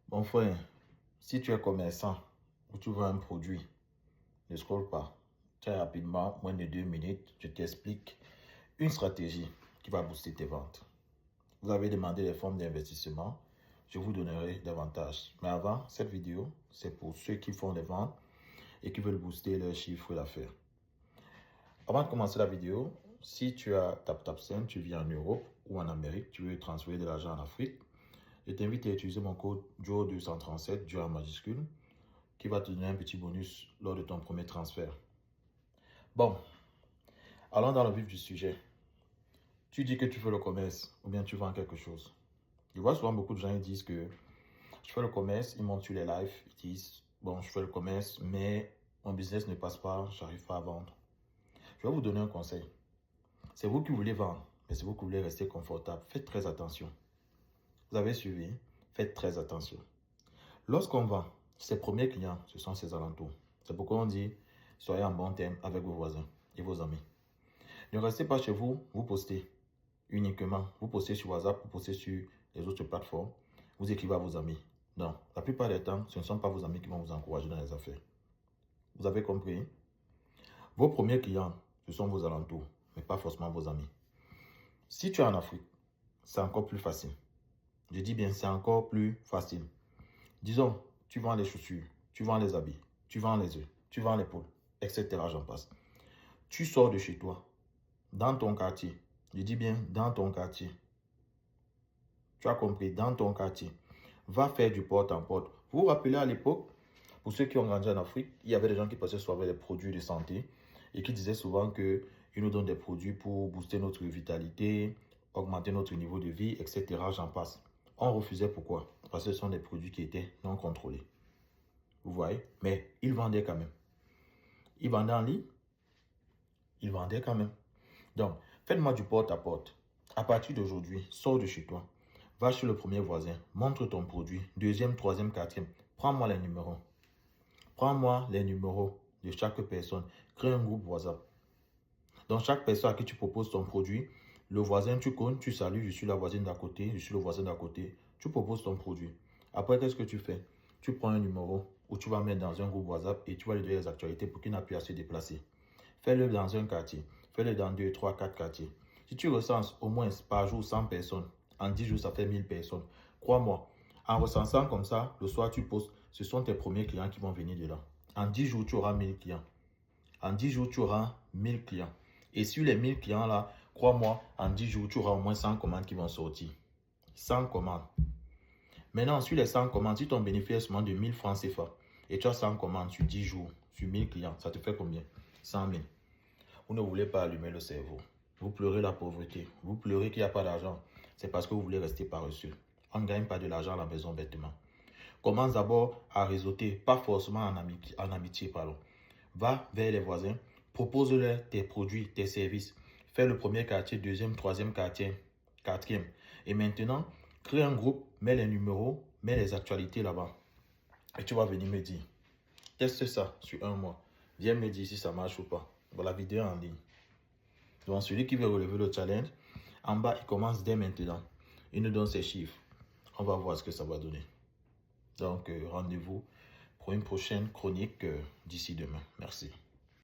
Mon frère, si tu es commerçant ou tu vends un produit, ne scrolle pas. Très rapidement, moins de 2 minutes, je t'explique une stratégie qui va booster tes ventes. Vous avez demandé les formes d'investissement, je vous donnerai davantage. Mais avant, cette vidéo, c'est pour ceux qui font les ventes et qui veulent booster leur chiffre d'affaires. Avant de commencer la vidéo, si tu as TapTapSend, tu vis en Europe ou en Amérique, tu veux transférer de l'argent en Afrique, je t'invite à utiliser mon code JOE237, JOE en majuscule, qui va te donner un petit bonus lors de ton premier transfert. Bon, allons dans le vif du sujet. Tu dis que tu fais le commerce ou bien tu vends quelque chose. Je vois souvent beaucoup de gens qui disent que je fais le commerce, ils montent sur les lives, ils disent bon, je fais le commerce, mais mon business ne passe pas, j'arrive pas à vendre. Je vais vous donner un conseil. C'est vous qui voulez vendre, mais c'est vous qui voulez rester confortable. Faites très attention. Vous avez suivi? Faites très attention. Lorsqu'on vend, ses premiers clients, ce sont ses alentours. C'est pourquoi on dit, soyez en bon terme avec vos voisins et vos amis. Ne restez pas chez vous, vous postez uniquement. Vous postez sur WhatsApp, vous postez sur les autres plateformes. Vous écrivez à vos amis. Non, la plupart des temps, ce ne sont pas vos amis qui vont vous encourager dans les affaires. Vous avez compris? Vos premiers clients, ce sont vos alentours, mais pas forcément vos amis. Si tu es en Afrique, c'est encore plus facile. Je dis bien, c'est encore plus facile. Disons, tu vends les chaussures, tu vends les habits, tu vends les œufs, tu vends les poules, etc. J'en passe. Tu sors de chez toi, dans ton quartier. Je dis bien, dans ton quartier. Tu as compris, dans ton quartier. Va faire du porte en porte. Vous vous rappelez à l'époque, pour ceux qui ont grandi en Afrique, il y avait des gens qui passaient souvent avec des produits de santé et qui disaient souvent qu'ils nous donnent des produits pour booster notre vitalité, augmenter notre niveau de vie, etc. J'en passe. On refusait pourquoi? Parce que ce sont des produits qui étaient non contrôlés. Vous voyez? Mais ils vendaient quand même. Ils vendaient en ligne. Ils vendaient quand même. Donc, faites-moi du porte-à-porte. À partir d'aujourd'hui, sors de chez toi. Va chez le premier voisin. Montre ton produit. Deuxième, troisième, quatrième. Prends-moi les numéros. Prends-moi les numéros de chaque personne. Crée un groupe WhatsApp. Donc, chaque personne à qui tu proposes ton produit, le voisin, tu connais, tu salues, je suis la voisine d'à côté, je suis le voisin d'à côté. Tu proposes ton produit. Après, qu'est-ce que tu fais? Tu prends un numéro où tu vas mettre dans un groupe WhatsApp et tu vas lui donner les actualités pour qu'il n'a plus à se déplacer. Fais-le dans un quartier. Fais-le dans 2, 3, 4 quartiers. Si tu recenses au moins par jour 100 personnes, en 10 jours, ça fait 1000 personnes. Crois-moi, en recensant comme ça, le soir, tu postes, ce sont tes premiers clients qui vont venir de là. En 10 jours, tu auras 1000 clients. En 10 jours, tu auras 1000 clients. Et sur les 1000 clients-là, crois-moi, en 10 jours, tu auras au moins 100 commandes qui vont sortir. 100 commandes. Maintenant, sur les 100 commandes, si ton bénéfice est seulement de 1000 francs CFA et tu as 100 commandes sur 10 jours, sur 1000 clients, ça te fait combien? 100 000. Vous ne voulez pas allumer le cerveau. Vous pleurez la pauvreté. Vous pleurez qu'il n'y a pas d'argent. C'est parce que vous voulez rester paresseux. On ne gagne pas de l'argent à la maison bêtement. Commence d'abord à réseauter, pas forcément en amitié, pardon. Va vers les voisins, propose-leur tes produits, tes services. Fais le premier quartier, deuxième, troisième quartier, quatrième. Et maintenant, crée un groupe, mets les numéros, mets les actualités là-bas. Et tu vas venir me dire, teste ça sur un mois. Viens me dire si ça marche ou pas. Voilà la vidéo en ligne. Donc, celui qui veut relever le challenge, en bas, il commence dès maintenant. Il nous donne ses chiffres. On va voir ce que ça va donner. Donc, rendez-vous pour une prochaine chronique d'ici demain. Merci.